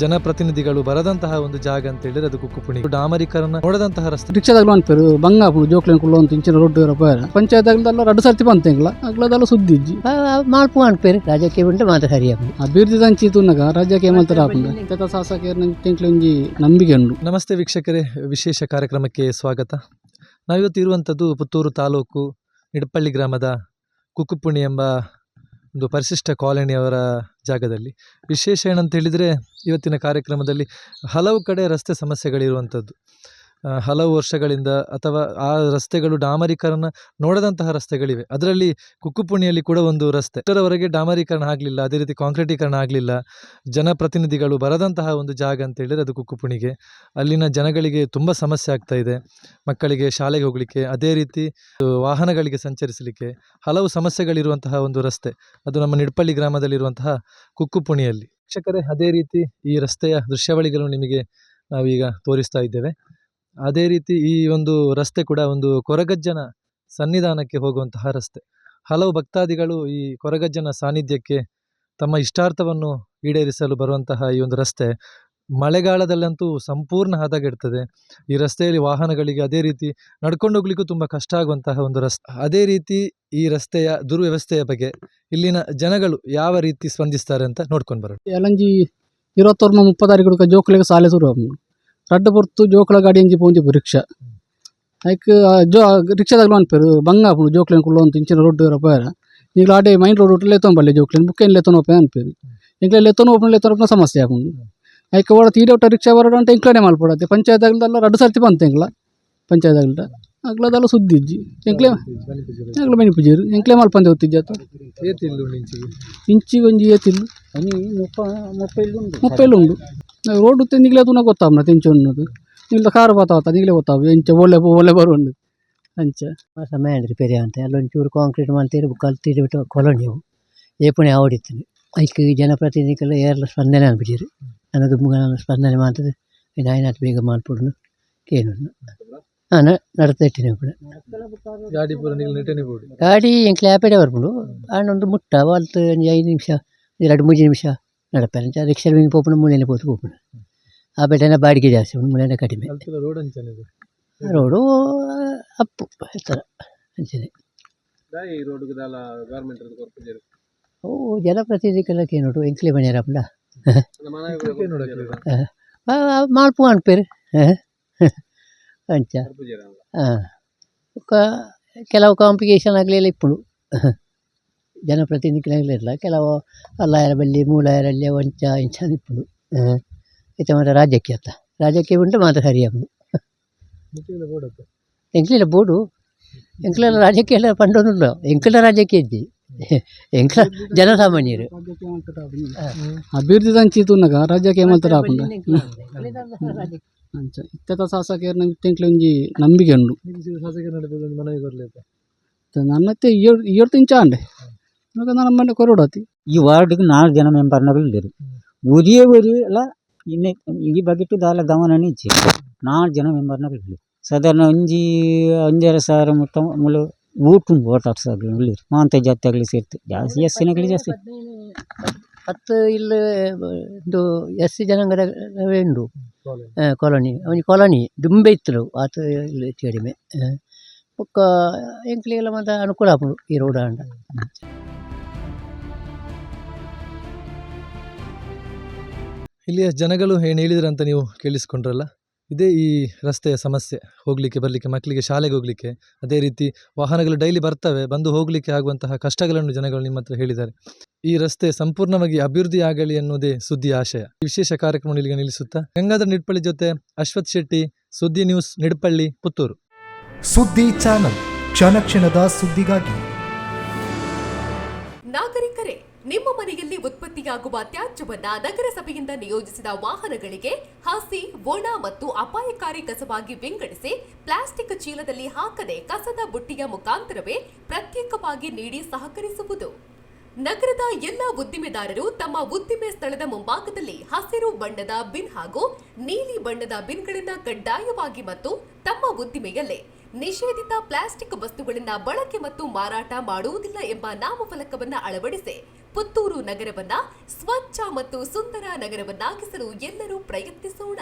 ಜನಪ್ರತಿನಿಧಿಗಳು ಬರದಂತಹ ಒಂದು ಜಾಗ ಅಂತ ಹೇಳಿದ್ರೆ ಅದು ಕುಕ್ಕುಪುಣಿ. ಡಾಮರೀಕರಣ ನೋಡದಂತಹ ರಸ್ತೆ ರಿಕ್ಷಾದಾಗ್ಲು ಅನ್ಪೇರು ಬಂಗಾಪುಡು ಜೋಕ್ಲೆನ್ ಕುಳ್ಳು ಅಂತ ಇಂಚಿನ ರೋಡ್ ಇರಪ್ಪ ಪಂಚಾಯತ್ ಆಗ್ಲದಲ್ಲ 2 ಸರ್ತಿ ಬಂತೆಂಗ್ಲ ಅಗ್ಲದಲ್ಲ ಸುದ್ದಿಜ್ಜಿ ಮಾಲ್ಪು ಅನ್ಪೇರು ರಾಜಕೀಯ ಬಿಟ್ಟು ಮಾತ್ರ ಸರಿಯಾಗಿ ಅಭಿವೃದ್ಧಿ ದಂಚಿತುನಗ ರಾಜ್ಯಕ್ಕೆ ಏಮಲ್ತರ ಆಪುಂಡ ಶಾಸಕ ಒಂಜಿ ನಂಬಿಕೆ ಉಂಡು. ನಮಸ್ತೆ ವೀಕ್ಷಕರೇ, ವಿಶೇಷ ಕಾರ್ಯಕ್ರಮಕ್ಕೆ ಸ್ವಾಗತ. ನಾವಿವತ್ತು ಇರುವಂಥದ್ದು ಪುತ್ತೂರು ತಾಲೂಕು ನಿಡಪಳ್ಳಿ ಗ್ರಾಮದ ಕುಕ್ಕುಪುಣಿ ಎಂಬ ಒಂದು ಪರಿಶಿಷ್ಟ ಕಾಲೋನಿಯವರ ಜಾಗದಲ್ಲಿ. ವಿಶೇಷ ಏನಂತ ಹೇಳಿದರೆ, ಇವತ್ತಿನ ಕಾರ್ಯಕ್ರಮದಲ್ಲಿ ಹಲವು ಕಡೆ ರಸ್ತೆ ಸಮಸ್ಯೆಗಳಿರುವಂಥದ್ದು. ಹಲವು ವರ್ಷಗಳಿಂದ ಅಥವಾ ಆ ರಸ್ತೆಗಳು ಡಾಮರೀಕರಣ ನೋಡದಂತಹ ರಸ್ತೆಗಳಿವೆ. ಅದರಲ್ಲಿ ಕುಕ್ಕುಪುಣಿಯಲ್ಲಿ ಕೂಡ ಒಂದು ರಸ್ತೆ ಇದರವರೆಗೆ ಡಾಮರೀಕರಣ ಆಗಲಿಲ್ಲ, ಅದೇ ರೀತಿ ಕಾಂಕ್ರೀಟೀಕರಣ ಆಗಲಿಲ್ಲ. ಜನಪ್ರತಿನಿಧಿಗಳು ಬರದಂತಹ ಒಂದು ಜಾಗ ಅಂತ ಹೇಳಿದರೆ ಅದು ಕುಕ್ಕುಪುಣಿಗೆ. ಅಲ್ಲಿನ ಜನಗಳಿಗೆ ತುಂಬ ಸಮಸ್ಯೆ ಆಗ್ತಾ ಇದೆ. ಮಕ್ಕಳಿಗೆ ಶಾಲೆಗೆ ಹೋಗಲಿಕ್ಕೆ, ಅದೇ ರೀತಿ ವಾಹನಗಳಿಗೆ ಸಂಚರಿಸಲಿಕ್ಕೆ ಹಲವು ಸಮಸ್ಯೆಗಳಿರುವಂತಹ ಒಂದು ರಸ್ತೆ ಅದು ನಮ್ಮ ನಿಡಪಳ್ಳಿ ಗ್ರಾಮದಲ್ಲಿರುವಂತಹ ಕುಕ್ಕುಪುಣಿಯಲ್ಲಿ. ವೀಕ್ಷಕರೇ, ಅದೇ ರೀತಿ ಈ ರಸ್ತೆಯ ದೃಶ್ಯಾವಳಿಗಳನ್ನು ನಿಮಗೆ ನಾವೀಗ ತೋರಿಸ್ತಾ ಇದ್ದೇವೆ. ಅದೇ ರೀತಿ ಈ ಒಂದು ರಸ್ತೆ ಕೂಡ ಒಂದು ಕೊರಗಜ್ಜನ ಸನ್ನಿಧಾನಕ್ಕೆ ಹೋಗುವಂತಹ ರಸ್ತೆ. ಹಲವು ಭಕ್ತಾದಿಗಳು ಈ ಕೊರಗಜ್ಜನ ಸಾನ್ನಿಧ್ಯಕ್ಕೆ ತಮ್ಮ ಇಷ್ಟಾರ್ಥವನ್ನು ಈಡೇರಿಸಲು ಬರುವಂತಹ ಈ ಒಂದು ರಸ್ತೆ ಮಳೆಗಾಲದಲ್ಲಂತೂ ಸಂಪೂರ್ಣ ಹದಗೆಡ್ತದೆ. ಈ ರಸ್ತೆಯಲ್ಲಿ ವಾಹನಗಳಿಗೆ, ಅದೇ ರೀತಿ ನಡ್ಕೊಂಡು ಹೋಗ್ಲಿಕ್ಕೂ ತುಂಬ ಕಷ್ಟ ಆಗುವಂತಹ ಒಂದು ರಸ್ತೆ. ಅದೇ ರೀತಿ ಈ ರಸ್ತೆಯ ದುರ್ವ್ಯವಸ್ಥೆಯ ಬಗ್ಗೆ ಇಲ್ಲಿನ ಜನಗಳು ಯಾವ ರೀತಿ ಸ್ಪಂದಿಸ್ತಾರೆ ಅಂತ ನೋಡ್ಕೊಂಡು ಬರೋಣ. ಎಲಂಜಿ 28-30 ಜೋಕ್ಲೆಗೆ ಸಾಲೆ ಶುರು ರಡ್ಡು ಪೊರ್ತು ಜೋಕ್ಲ ಗಾಡಿ ಎಂಜಿ ಪೋಂಜಿ ರಿಕ್ಷಾ ಐಕ್ ರಿಕ್ಷಾದಾಗ್ಲು ಅನ್ಪೇರು ಬಂಗಾಪುಡು ಜೋಕ್ಲೆನ್ ಕುಳ್ಳು ಅಂತ ಇಂಚಿನ ರೋಡ್ ಇರಪ್ಪ ಈಗ ಆಡೆ ಮೈನ್ ರೋಡ್ ಒಟ್ಟು ಲೆತ್ತೊಂಬಲ್ಲೆ ಜೋಕ್ಲೆನ್ ಬುಕ್ಕೇನು ಲೆತ್ತೊನೋಪೆ ಅನ್ಪೇರು ಇಂಕ್ಲೆ ಲೆತ್ತೊನೋಪನ ಸಮಸ್ಯೆ ಆಪುಂಡು. ಐಕ್ ಓಡ ತೀಡೋಟ ರಿಕ್ಷಾ ಬರೋಡು ಅಂತ ಇಂಕ್ಲನೆ ಮಲ್ಪಡತ್ತೆ ಪಂಚಾಯತ್ ಆಗ್ಲದಲ್ಲ 2 ಸರ್ತಿ ಬಂತೆ ಇಂಕ್ಲ ಪಂಚಾಯತ್ ಆಗ್ಲದ ಅಗ್ಲದಲ್ಲ ಸುದ್ದಿಜ್ಜಿ ಎಂಕ್ಲೆ ಆಗ್ಲ ಮನಿ ಪೂಜೇರು ಎಂಕ್ಲೆ ಮಲ್ಪಂದೆ ಹೊತ್ತಿಜ್ಜಾತ ಇಂಚಿಗೆ ಒಂಜಿ ಏತಿಲ್ಲು 30 ಉಂಡು. ರೋಡ್ ಉತ್ತೆ ನಿಗಲೇ ತುನ ಗೊತ್ತಾಗ್ನ ತೆಂಚು ಅನ್ನೋದು ನಿಗ್ಲ ಕಾರು ಬರ್ತಾವತ್ತ ನಿಗಲೇ ಗೊತ್ತಾಗ ಎಂಚ ಒಳ್ಳೆ ಬರುವಂಡು ಅಂಚ ಸಮಯ ರಿಪೇರಿ ಅಂತ ಅಲ್ಲೊಂಚೂರು ಕಾಂಕ್ರೀಟ್ ಮಾಡ್ತೀರಿ ಕಲ್ತಿಟ್ಟು ಬಿಟ್ಟು ಕೊಲೋನಿಯವು ಏಪುಣೆ ಆವಡಿತೀನಿ ಐಕ್ ಜನಪ್ರತಿನಿಧಿಗಳು ಏರ್ಲ ಸ್ಪಂದನೆ ಅನ್ಬಿಟ್ಟಿರು ನನ್ನದು ಸ್ಪಂದನೆ ಮಾಡ್ತದೆ ನಾಯಿನಾಥ ಬೇಗ ಮಾಡ್ಬಿಡ್ನು ಕೇನು ಹಾಂ ನಡ್ತಿಟ್ಟಿನಿ ಕೂಡ ಗಾಡಿ ಎಂಕ್ಲೆ ಆಪೇಡೆ ಬರ್ಬಿಡು ಆನೊಂದು ಮುಟ್ಟ ವಾಲ್ತು 5 ನಿಮಿಷ 2-3 ನಿಮಿಷ ನಡಪೆ ರಿಕ್ಷಾ ಮೀನು ಪೋಪಣ ಮುಳ್ಳೇನೆ ಪೋತು ಪೋಪಣ ಆ ಬೆಟ್ಟನ ಬಾಡಿಗೆ ಜಾಸ್ತಿ ಉಂಟು, ಮುಳ್ಳೇನೆ ಕಡಿಮೆ. ರೋಡು ಅಪ್ಪು ಥರ ಅಂಚನೆ ಓ ಜನಪ್ರತಿನಿಧಿಗಳಕ್ಕೆ ನೋಡು ಎಂಕ್ಲೆ ಮನೆಯರಪ್ಪಲ ಮಾಲ್ಪು ಅನ್ಪೇರು ಅಂಚ ಹಾಂ ಕೆಲವು ಕಾಂಪ್ಲಿಕೇಶನ್ ಆಗಲಿಲ್ಲ ಇಪ್ಪುಡು ಜನಪ್ರತಿನಿಧಿಗಳಿರಲಿಲ್ಲ ಕೆಲವು ಅಲ್ಲಾಯರ ಬಲ್ಲಿ ಮೂಲಾಯರಲ್ಲಿ ಒಂಚ ಇಂಚ ನಿಪ್ಪುಡು ಇತ್ತ ಮಾತ್ರ ರಾಜ್ಯಕ್ಕೆ ಉಂಟು ಮಾತ್ರ ಸರಿಯಾಗುದು ಎಂಕ್ಲಿಲ್ಲ ಬೋಡು ಎಂಕ್ಲೆಲ್ಲ ರಾಜ್ಯಕ್ಕೆ ಎಲ್ಲ ಪಂಡೋನುಲ್ಲ ಎಂಕ್ಲ ರಾಜ್ಯಕ್ಕೆ ಇದ್ದಿ ಎಂಕ್ಲ ಜನಸಾಮಾನ್ಯರು ಅಭಿವೃದ್ಧಿ ದಂಚಿತುನಗ ರಾಜ್ಯಕ್ಕೆ ಏಮಲ್ತರ ಆಪುಂಡ ಅಂಚ ಇತ್ತ ಶಾಸಕ ಒಂಜಿ ನಂಬಿಕೆ ಉಂಡು. ನನ್ನತ್ತೆ 7 ಇಂಚ ಅಂಡೆ ನಮ್ಮನೆ ಕೊರಡತಿ ಈ ವಾರ್ಡ್ಗೆ 4 ಜನ ಮೆಂಬರ್ನಗಳಿದ್ದರು. ಒರಿಯೇ ಎಲ್ಲ ಇನ್ನೇ ಈ ಬಗೆಟ್ಟು ದಾಲ ಗಮನನೇ ಇಚ್ಚೆ 4 ಜನ ಮೆಂಬರ್ನಗಳಿದ್ದರು. ಸಾಧಾರಣ 5,000 ಮುಟ್ಟ ಮುಳು ಊಟು ಓಟಾಡ್ಸಾಗಲಿ ಮಾಂತ ಜಾತಿ ಆಗಲಿ ಸೇರ್ತು ಜಾಸ್ತಿ ಎಸ್ಸಿನಗಲಿ ಜಾಸ್ತಿ 10 ಇಲ್ಲಿ ಇದು ಎಸ್ ಸಿ ಜನಾಂಗದ ಉಂಡು ಕಾಲೋನಿ ಅವನಿಗೆ ಕಾಲೋನಿ ದುಂಬೆ ಇತ್ತು ಆತ ಇಲ್ಲಿ ಕಡಿಮೆ ಒಕ್ಕ ಎಂಕ್ಲಿಗೆಲ್ಲ ಮಾತ್ರ ಅನುಕೂಲ ಆಪುಡು ಈ ರೋಡ್ ಅಂಡ. ಇಲ್ಲಿಯ ಜನಗಳು ಏನು ಹೇಳಿದ್ರಂತ ನೀವು ಕೇಳಿಸ್ಕೊಂಡ್ರಲ್ಲ, ಇದೇ ಈ ರಸ್ತೆಯ ಸಮಸ್ಯೆ. ಹೋಗಲಿಕ್ಕೆ ಬರಲಿಕ್ಕೆ, ಮಕ್ಕಳಿಗೆ ಶಾಲೆಗೆ ಹೋಗಲಿಕ್ಕೆ, ಅದೇ ರೀತಿ ವಾಹನಗಳು ಡೈಲಿ ಬರ್ತವೆ, ಬಂದು ಹೋಗಲಿಕ್ಕೆ ಆಗುವಂತಹ ಕಷ್ಟಗಳನ್ನು ಜನಗಳು ನಿಮ್ಮ ಹತ್ರ ಹೇಳಿದ್ದಾರೆ. ಈ ರಸ್ತೆ ಸಂಪೂರ್ಣವಾಗಿ ಅಭಿವೃದ್ಧಿ ಆಗಲಿ ಅನ್ನೋದೇ ಸುದ್ದಿಯ ಆಶಯ. ಈ ವಿಶೇಷ ಕಾರ್ಯಕ್ರಮ ಇಲ್ಲಿಗೆ ನಿಲ್ಲಿಸುತ್ತಾ ಗಂಗಾಧರ್ ನಿಡಪಳ್ಳಿ ಜೊತೆ ಅಶ್ವಥ್ ಶೆಟ್ಟಿ, ಸುದ್ದಿ ನ್ಯೂಸ್, ನಿಡಪಳ್ಳಿ, ಪುತ್ತೂರು. ಸುದ್ದಿ ಚಾನಲ್, ಕ್ಷಣ ಕ್ಷಣದ ಸುದ್ದಿಗಾಗಿ. ನಾಗರಿಕರೇ, ನಿಮ್ಮ ಮನೆಯಲ್ಲಿ ಉತ್ಪತ್ತಿಯಾಗುವ ತ್ಯಾಜ್ಯವನ್ನ ನಗರಸಭೆಯಿಂದ ನಿಯೋಜಿಸಿದ ವಾಹನಗಳಿಗೆ ಹಸಿ, ಒಣ ಮತ್ತು ಅಪಾಯಕಾರಿ ಕಸವಾಗಿ ವಿಂಗಡಿಸಿ ಪ್ಲಾಸ್ಟಿಕ್ ಚೀಲದಲ್ಲಿ ಹಾಕದೆ ಕಸದ ಬುಟ್ಟಿಯ ಮುಖಾಂತರವೇ ಪ್ರತ್ಯೇಕವಾಗಿ ನೀಡಿ ಸಹಕರಿಸುವುದು. ನಗರದ ಎಲ್ಲ ಉದ್ದಿಮೆದಾರರು ತಮ್ಮ ಉದ್ದಿಮೆ ಸ್ಥಳದ ಮುಂಭಾಗದಲ್ಲಿ ಹಸಿರು ಬಣ್ಣದ ಬಿನ್ ಹಾಗೂ ನೀಲಿ ಬಣ್ಣದ ಬಿನ್ಗಳನ್ನು ಕಡ್ಡಾಯವಾಗಿ ಮತ್ತು ತಮ್ಮ ಉದ್ದಿಮೆಯಲ್ಲೇ ನಿಷೇಧಿತ ಪ್ಲಾಸ್ಟಿಕ್ ವಸ್ತುಗಳನ್ನು ಬಳಕೆ ಮತ್ತು ಮಾರಾಟ ಮಾಡುವುದಿಲ್ಲ ಎಂಬ ನಾಮಫಲಕವನ್ನು ಅಳವಡಿಸಿ ಪುತ್ತೂರು ನಗರವನ್ನ ಸ್ವಚ್ಛ ಮತ್ತು ಸುಂದರ ನಗರವನ್ನಾಗಿಸಲು ಎಲ್ಲರೂ ಪ್ರಯತ್ನಿಸೋಣ.